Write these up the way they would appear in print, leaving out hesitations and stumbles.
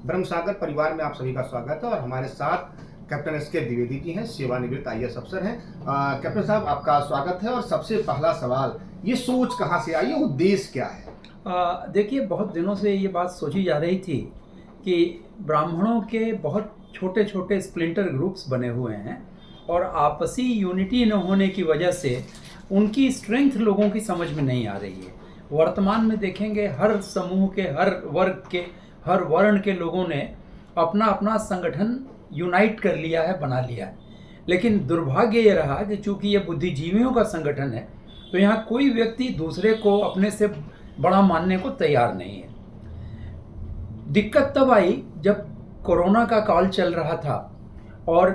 ब्रह्म सागर परिवार में आप सभी का स्वागत है और हमारे साथ कैप्टन एस के द्विवेदी जी हैं, सेवानिवृत्त आईएएस अफसर हैं। कैप्टन साहब, आपका स्वागत है। और सबसे पहला सवाल, ये सोच कहाँ से आई, ये उद्देश्य क्या है? देखिए, बहुत दिनों से ये बात सोची जा रही थी कि ब्राह्मणों के बहुत छोटे छोटे स्प्लिंटर ग्रुप्स बने हुए हैं और आपसी यूनिटी न होने की वजह से उनकी स्ट्रेंथ लोगों की समझ में नहीं आ रही है। वर्तमान में देखेंगे, हर समूह के, हर वर्ग के, हर वर्ण के लोगों ने अपना अपना संगठन यूनाइट कर लिया है, बना लिया है। लेकिन दुर्भाग्य ये रहा कि चूंकि ये बुद्धिजीवियों का संगठन है तो यहाँ कोई व्यक्ति दूसरे को अपने से बड़ा मानने को तैयार नहीं है। दिक्कत तब आई जब कोरोना का काल चल रहा था और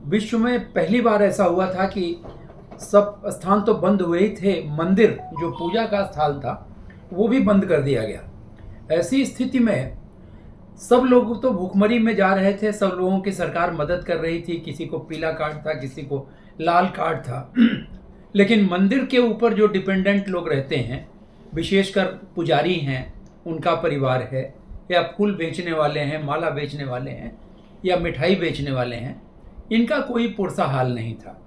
विश्व में पहली बार ऐसा हुआ था कि सब स्थान तो बंद हुए ही थे, मंदिर जो पूजा का स्थल था वो भी बंद कर दिया गया। ऐसी स्थिति में सब लोग तो भूखमरी में जा रहे थे, सब लोगों की सरकार मदद कर रही थी, किसी को पीला कार्ड था, किसी को लाल कार्ड था। लेकिन मंदिर के ऊपर जो डिपेंडेंट लोग रहते हैं, विशेषकर पुजारी हैं, उनका परिवार है, या फूल बेचने वाले हैं, माला बेचने वाले हैं, या मिठाई बेचने वाले हैं, इनका कोई पुरसा हाल नहीं था।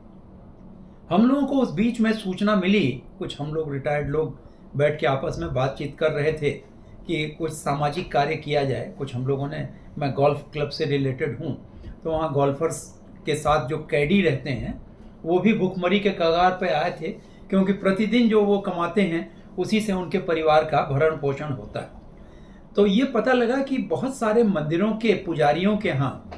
हम लोगों को उस बीच में सूचना मिली, कुछ हम लोग रिटायर्ड लोग बैठ के आपस में बातचीत कर रहे थे कि कुछ सामाजिक कार्य किया जाए। कुछ हम लोगों ने, मैं गोल्फ क्लब से रिलेटेड हूँ, तो वहाँ गोल्फर्स के साथ जो कैडी रहते हैं वो भी भूखमरी के कगार पे आए थे, क्योंकि प्रतिदिन जो वो कमाते हैं उसी से उनके परिवार का भरण पोषण होता है। तो ये पता लगा कि बहुत सारे मंदिरों के पुजारियों के यहाँ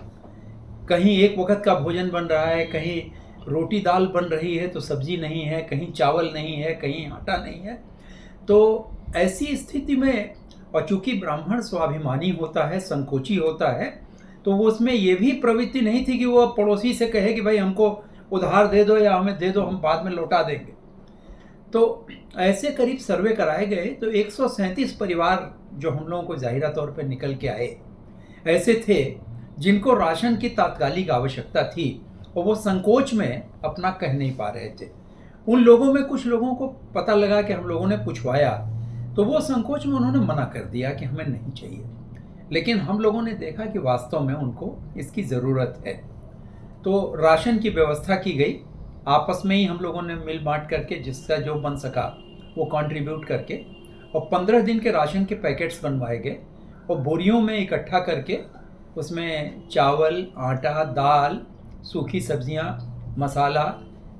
कहीं एक वक्त का भोजन बन रहा है, कहीं रोटी दाल बन रही है तो सब्जी नहीं है, कहीं चावल नहीं है, कहीं आटा नहीं है। तो ऐसी स्थिति में, और चूंकि ब्राह्मण स्वाभिमानी होता है, संकोची होता है, तो वो उसमें ये भी प्रवृत्ति नहीं थी कि वो पड़ोसी से कहे कि भाई हमको उधार दे दो या हमें दे दो, हम बाद में लौटा देंगे। तो ऐसे करीब सर्वे कराए गए तो 137 परिवार जो हम लोगों को जाहिरा तौर पर निकल के आए, ऐसे थे जिनको राशन की तात्कालिक आवश्यकता थी और वो संकोच में अपना कह नहीं पा रहे थे। उन लोगों में कुछ लोगों को पता लगा कि हम लोगों ने पूछवाया तो वो संकोच में उन्होंने मना कर दिया कि हमें नहीं चाहिए। लेकिन हम लोगों ने देखा कि वास्तव में उनको इसकी ज़रूरत है, तो राशन की व्यवस्था की गई। आपस में ही हम लोगों ने मिल बांट करके जिसका जो बन सका वो कंट्रीब्यूट करके, और 15 दिन के राशन के पैकेट्स बनवाए गए और बोरियों में इकट्ठा करके उसमें चावल, आटा, दाल, सूखी सब्जियां, मसाला,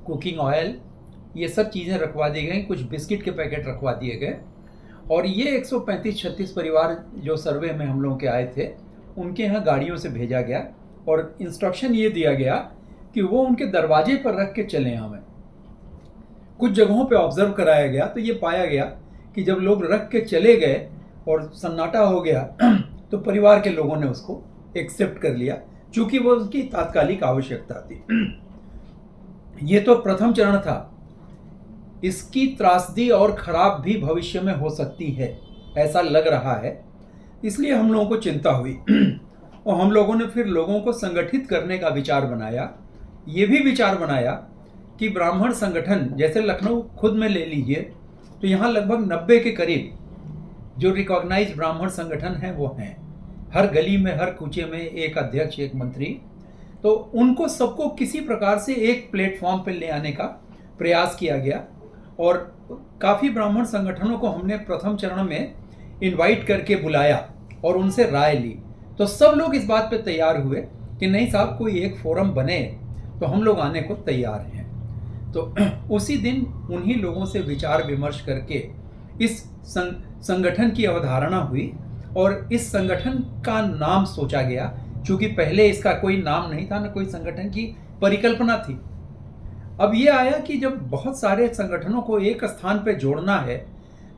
कुकिंग ऑयल, ये सब चीज़ें रखवा दी गई। कुछ बिस्किट के पैकेट रखवा दिए गए और ये 135-36 परिवार जो सर्वे में हम लोगों के आए थे उनके यहाँ गाड़ियों से भेजा गया और इंस्ट्रक्शन ये दिया गया कि वो उनके दरवाजे पर रख के चलें। हमें कुछ जगहों पे ऑब्जर्व कराया गया तो ये पाया गया कि जब लोग रख के चले गए और सन्नाटा हो गया तो परिवार के लोगों ने उसको एक्सेप्ट कर लिया, चूंकि वो उसकी तात्कालिक आवश्यकता थी। ये तो प्रथम चरण था। इसकी त्रासदी और खराब भी भविष्य में हो सकती है, ऐसा लग रहा है। इसलिए हम लोगों को चिंता हुई और हम लोगों ने फिर लोगों को संगठित करने का विचार बनाया। ये भी विचार बनाया कि ब्राह्मण संगठन, जैसे लखनऊ खुद में ले लीजिए तो यहाँ लगभग 90 के करीब जो रिकॉग्नाइज ब्राह्मण संगठन हैं वो हैं। हर गली में, हर कूचे में एक अध्यक्ष, एक मंत्री। तो उनको सबको किसी प्रकार से एक प्लेटफॉर्म पर ले आने का प्रयास किया गया और काफ़ी ब्राह्मण संगठनों को हमने प्रथम चरण में इनवाइट करके बुलाया और उनसे राय ली। तो सब लोग इस बात पे तैयार हुए कि नहीं साहब, कोई एक फोरम बने तो हम लोग आने को तैयार हैं। तो उसी दिन उन्हीं लोगों से विचार विमर्श करके इस संगठन की अवधारणा हुई और इस संगठन का नाम सोचा गया। चूंकि पहले इसका कोई नाम नहीं था, न कोई संगठन की परिकल्पना थी। अब ये आया कि जब बहुत सारे संगठनों को एक स्थान पर जोड़ना है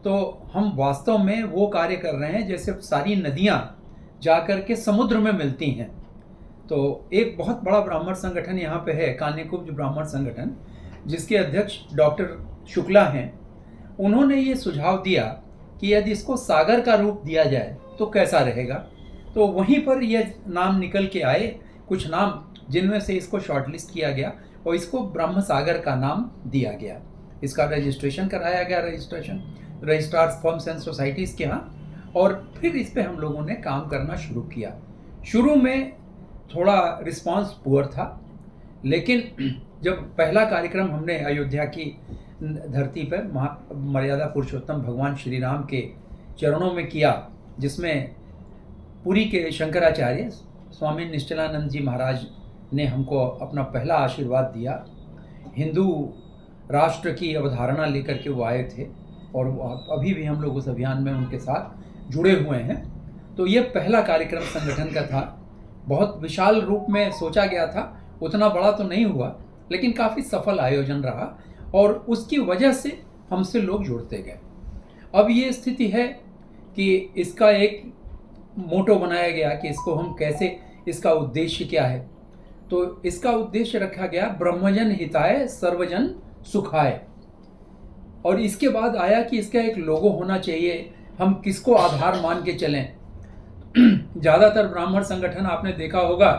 तो हम वास्तव में वो कार्य कर रहे हैं जैसे सारी नदियाँ जाकर के समुद्र में मिलती हैं। तो एक बहुत बड़ा ब्राह्मण संगठन यहाँ पे है, कान्यकुब्ज ब्राह्मण संगठन, जिसके अध्यक्ष डॉक्टर शुक्ला हैं। उन्होंने ये सुझाव दिया कि यदि इसको सागर का रूप दिया जाए तो कैसा रहेगा। तो वहीं पर यह नाम निकल के आए, कुछ नाम, जिनमें से इसको शॉर्टलिस्ट किया गया और इसको ब्रह्म सागर का नाम दिया गया। इसका रजिस्ट्रेशन कराया गया रजिस्ट्रार्स फर्म्स एंड सोसाइटीज़ के यहाँ, और फिर इस पे हम लोगों ने काम करना शुरू किया। शुरू में थोड़ा रिस्पांस पुअर था, लेकिन जब पहला कार्यक्रम हमने अयोध्या की धरती पर मर्यादा पुरुषोत्तम भगवान श्री राम के चरणों में किया, जिसमें पुरी के शंकराचार्य स्वामी निश्चलानंद जी महाराज ने हमको अपना पहला आशीर्वाद दिया। हिंदू राष्ट्र की अवधारणा लेकर के वो आए थे और अभी भी हम लोग उस अभियान में उनके साथ जुड़े हुए हैं। तो ये पहला कार्यक्रम संगठन का था। बहुत विशाल रूप में सोचा गया था, उतना बड़ा तो नहीं हुआ, लेकिन काफ़ी सफल आयोजन रहा और उसकी वजह से हमसे लोग जुड़ते गए। अब ये स्थिति है कि इसका एक मोटो बनाया गया कि इसको हम कैसे, इसका उद्देश्य क्या है। तो इसका उद्देश्य रखा गया ब्रह्मजन हिताय सर्वजन सुखाय। और इसके बाद आया कि इसका एक लोगो होना चाहिए, हम किसको आधार मान के चलें। ज़्यादातर ब्राह्मण संगठन आपने देखा होगा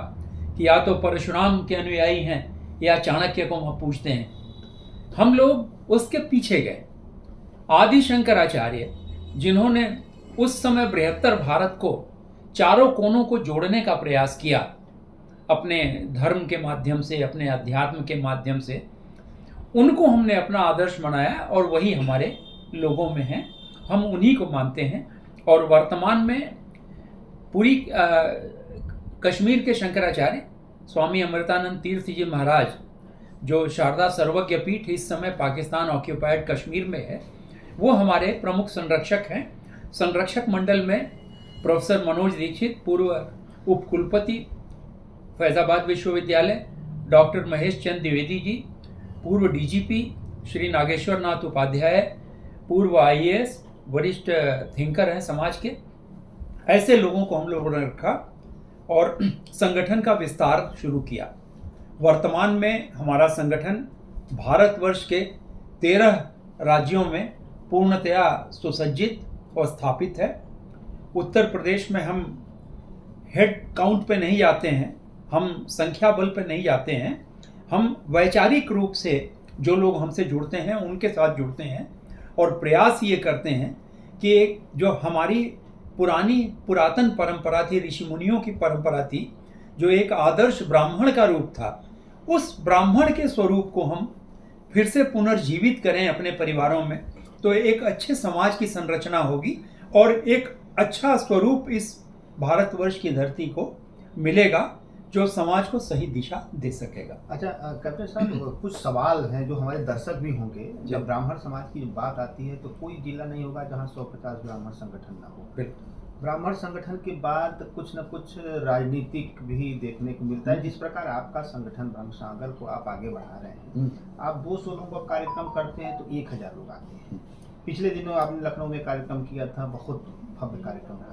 कि या तो परशुराम के अनुयायी हैं या चाणक्य को वहाँ पूछते हैं। हम लोग उसके पीछे गए। आदि शंकराचार्य, जिन्होंने उस समय बृहत्तर भारत को चारों कोनों को जोड़ने का प्रयास किया अपने धर्म के माध्यम से, अपने अध्यात्म के माध्यम से, उनको हमने अपना आदर्श बनाया और वही हमारे लोगों में हैं। हम उन्हीं को मानते हैं। और वर्तमान में पूरी कश्मीर के शंकराचार्य स्वामी अमृतानंद तीर्थ जी महाराज, जो शारदा सर्वज्ञ पीठ इस समय पाकिस्तान ऑक्यूपाइड कश्मीर में है, वो हमारे प्रमुख संरक्षक हैं। संरक्षक मंडल में प्रोफेसर मनोज दीक्षित, पूर्व उप कुलपति फैजाबाद विश्वविद्यालय, डॉक्टर महेश चंद द्विवेदी जी, पूर्व डीजीपी श्री नागेश्वर नाथ उपाध्याय, पूर्व आईएएस, वरिष्ठ थिंकर हैं समाज के। ऐसे लोगों को हम लोगों ने रखा और संगठन का विस्तार शुरू किया। वर्तमान में हमारा संगठन भारतवर्ष के 13 राज्यों में पूर्णतया सुसज्जित और स्थापित है। उत्तर प्रदेश में हम हेड काउंट पे नहीं जाते हैं, हम संख्या बल पे नहीं जाते हैं, हम वैचारिक रूप से जो लोग हमसे जुड़ते हैं उनके साथ जुड़ते हैं और प्रयास ये करते हैं कि एक जो हमारी पुरातन परंपरा थी, ऋषि मुनियों की परंपरा थी, जो एक आदर्श ब्राह्मण का रूप था, उस ब्राह्मण के स्वरूप को हम फिर से पुनर्जीवित करें अपने परिवारों में। तो एक अच्छे समाज की संरचना होगी और एक अच्छा स्वरूप इस भारतवर्ष की धरती को मिलेगा जो समाज को सही दिशा दे सकेगा। अच्छा कैप्टन साहब, कुछ सवाल हैं जो हमारे दर्शक भी होंगे। जब ब्राह्मण समाज की बात आती है तो कोई जिला नहीं होगा जहां 150 ब्राह्मण संगठन ना हो। ब्राह्मण संगठन के बाद कुछ न कुछ राजनीतिक भी देखने को मिलता है। जिस प्रकार आपका संगठन ब्रह्म सागर को आप आगे बढ़ा रहे हैं, आप 200 लोगों का कार्यक्रम करते हैं तो 1000 लोग आते हैं। पिछले दिनों आपने लखनऊ में कार्यक्रम किया था, बहुत भव्य कार्यक्रम रहा।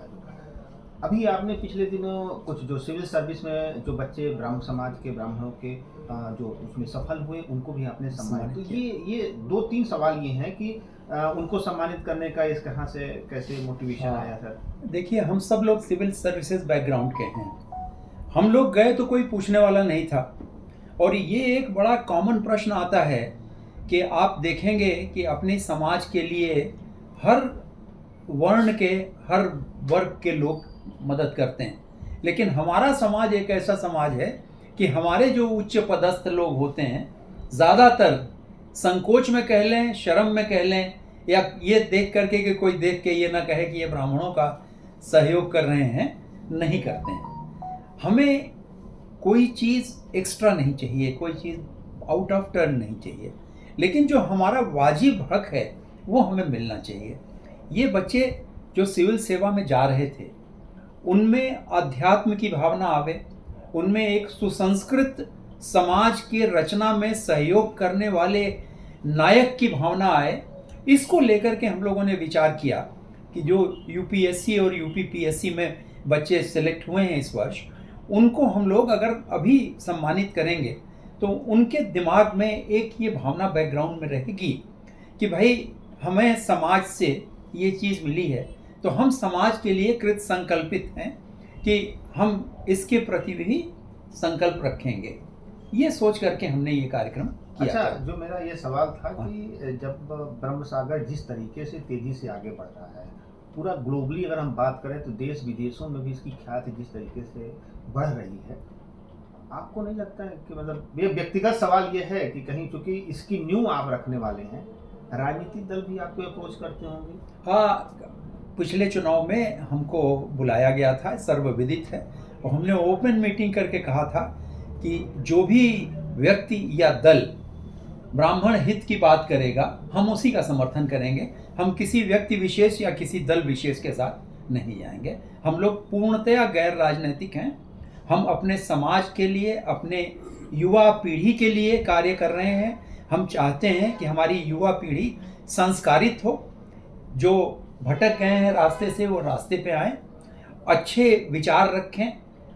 अभी आपने पिछले दिनों कुछ जो सिविल सर्विस में जो बच्चे ब्राह्मण समाज के ब्राह्मणों के जो उसमें सफल हुए उनको भी आपने सम्मानित। तो ये 2-3 सवाल ये हैं कि उनको सम्मानित करने का इस कहाँ से कैसे मोटिवेशन आया सर? देखिए, हम सब लोग सिविल सर्विसेज बैकग्राउंड के हैं। हम लोग गए तो कोई पूछने वाला नहीं था। और ये एक बड़ा कॉमन प्रश्न आता है कि आप देखेंगे कि अपने समाज के लिए हर वर्ण के, हर वर्ग के लोग मदद करते हैं, लेकिन हमारा समाज एक ऐसा समाज है कि हमारे जो उच्च पदस्थ लोग होते हैं, ज़्यादातर संकोच में कह लें, शर्म में कह लें, या ये देख करके कि कोई देख के ये ना कहे कि ये ब्राह्मणों का सहयोग कर रहे हैं, नहीं करते हैं। हमें कोई चीज़ एक्स्ट्रा नहीं चाहिए, कोई चीज़ आउट ऑफ टर्न नहीं चाहिए, लेकिन जो हमारा वाजिब हक है वो हमें मिलना चाहिए। ये बच्चे जो सिविल सेवा में जा रहे थे, उनमें अध्यात्म की भावना आवे, उनमें एक सुसंस्कृत समाज की रचना में सहयोग करने वाले नायक की भावना आए, इसको लेकर के हम लोगों ने विचार किया कि जो यूपीएससी और यूपीपीएससी में बच्चे सिलेक्ट हुए हैं इस वर्ष, उनको हम लोग अगर अभी सम्मानित करेंगे तो उनके दिमाग में एक ये भावना बैकग्राउंड में रहेगी कि भाई हमें समाज से ये चीज़ मिली है, तो हम समाज के लिए कृत संकल्पित हैं कि हम इसके प्रति भी संकल्प रखेंगे। ये सोच करके हमने ये कार्यक्रम किया। अच्छा, जो मेरा ये सवाल था कि जब ब्रह्म सागर जिस तरीके से तेजी से आगे बढ़ रहा है पूरा ग्लोबली अगर हम बात करें तो देश विदेशों में भी इसकी ख्याति जिस तरीके से बढ़ रही है, आपको नहीं लगता है कि मतलब ये व्यक्तिगत सवाल ये है कि कहीं चूंकि इसकी न्यू आप रखने वाले हैं, राजनीतिक दल भी आपको अप्रोच करते होंगे? हाँ, पिछले चुनाव में हमको बुलाया गया था, सर्वविदित है, और हमने ओपन मीटिंग करके कहा था कि जो भी व्यक्ति या दल ब्राह्मण हित की बात करेगा हम उसी का समर्थन करेंगे। हम किसी व्यक्ति विशेष या किसी दल विशेष के साथ नहीं जाएंगे। हम लोग पूर्णतया गैर राजनीतिक हैं। हम अपने समाज के लिए, अपने युवा पीढ़ी के लिए कार्य कर रहे हैं। हम चाहते हैं कि हमारी युवा पीढ़ी संस्कारित हो, जो भटक गए हैं रास्ते से वो रास्ते पे आएं, अच्छे विचार रखें,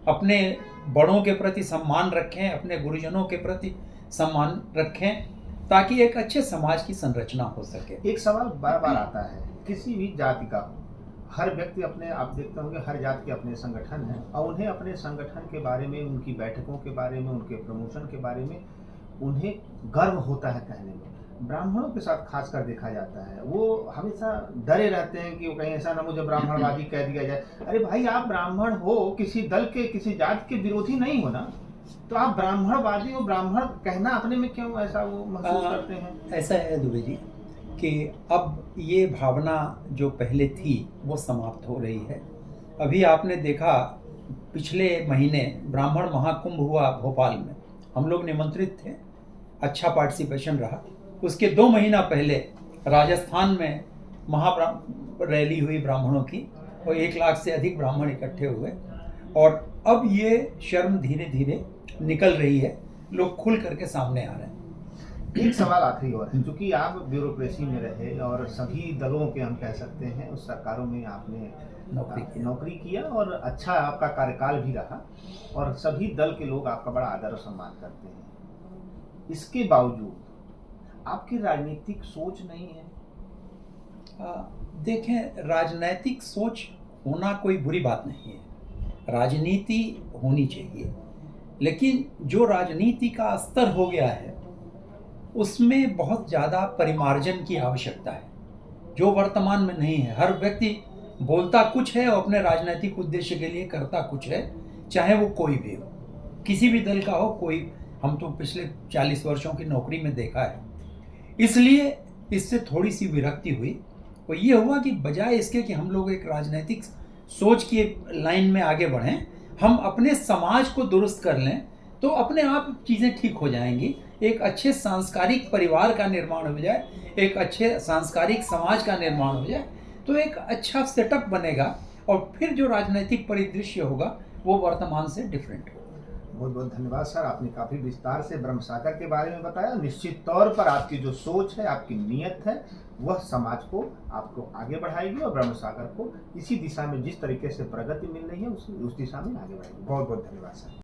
अपने बड़ों के प्रति सम्मान रखें, अपने गुरुजनों के प्रति सम्मान रखें, ताकि एक अच्छे समाज की संरचना हो सके। एक सवाल बार बार आता है, किसी भी जाति का हो, हर व्यक्ति अपने, आप देखते होंगे हर जाति के अपने संगठन हैं और उन्हें अपने संगठन के बारे में, उनकी बैठकों के बारे में, उनके प्रमोशन के बारे में उन्हें गर्व होता है कहने में। ब्राह्मणों के साथ खासकर देखा जाता है, वो हमेशा डरे रहते हैं कि वो कहीं ऐसा ना मुझे ब्राह्मणवादी कह दिया जाए। अरे भाई, आप ब्राह्मण हो, किसी दल के, किसी जाति के विरोधी नहीं हो ना, तो आप ब्राह्मणवादी हो, ब्राह्मण कहना अपने में क्यों ऐसा वो महसूस करते हैं? ऐसा है दुबे जी कि अब ये भावना जो पहले थी वो समाप्त हो रही है। अभी आपने देखा पिछले महीने ब्राह्मण महाकुंभ हुआ भोपाल में, हम लोग निमंत्रित थे, अच्छा पार्टिसिपेशन रहा। उसके 2 महीना पहले राजस्थान में रैली हुई ब्राह्मणों की और 1 लाख से अधिक ब्राह्मण इकट्ठे हुए, और अब ये शर्म धीरे धीरे निकल रही है, लोग खुल करके सामने आ रहे हैं। एक सवाल आखिरी और है, क्योंकि आप ब्यूरोक्रेसी में रहे और सभी दलों के, हम कह सकते हैं, उस सरकारों में आपने नौकरी किया और अच्छा आपका कार्यकाल भी रहा और सभी दल के लोग आपका बड़ा आदर और सम्मान करते हैं। इसके बावजूद आपकी राजनीतिक सोच नहीं है? देखें, राजनीतिक सोच होना कोई बुरी बात नहीं है, राजनीति होनी चाहिए, लेकिन जो राजनीति का स्तर हो गया है उसमें बहुत ज़्यादा परिमार्जन की आवश्यकता है, जो वर्तमान में नहीं है। हर व्यक्ति बोलता कुछ है और अपने राजनीतिक उद्देश्य के लिए करता कुछ है, चाहे वो कोई भी हो, किसी भी दल का हो कोई। हम तो पिछले 40 वर्षों की नौकरी में देखा है, इसलिए इससे थोड़ी सी विरक्ति हुई। और ये हुआ कि बजाय इसके कि हम लोग एक राजनीतिक सोच की लाइन में आगे बढ़ें, हम अपने समाज को दुरुस्त कर लें तो अपने आप चीज़ें ठीक हो जाएंगी। एक अच्छे सांस्कारिक परिवार का निर्माण हो जाए, एक अच्छे सांस्कारिक समाज का निर्माण हो जाए, तो एक अच्छा सेटअप बनेगा और फिर जो राजनीतिक परिदृश्य होगा वो वर्तमान से डिफरेंट होगा। बहुत बहुत धन्यवाद सर, आपने काफ़ी विस्तार से ब्रह्म सागर के बारे में बताया। निश्चित तौर पर आपकी जो सोच है, आपकी नीयत है, वह समाज को, आपको आगे बढ़ाएगी और ब्रह्म सागर को इसी दिशा में जिस तरीके से प्रगति मिल रही है उस दिशा में आगे बढ़ाएगी। बहुत बहुत धन्यवाद सर।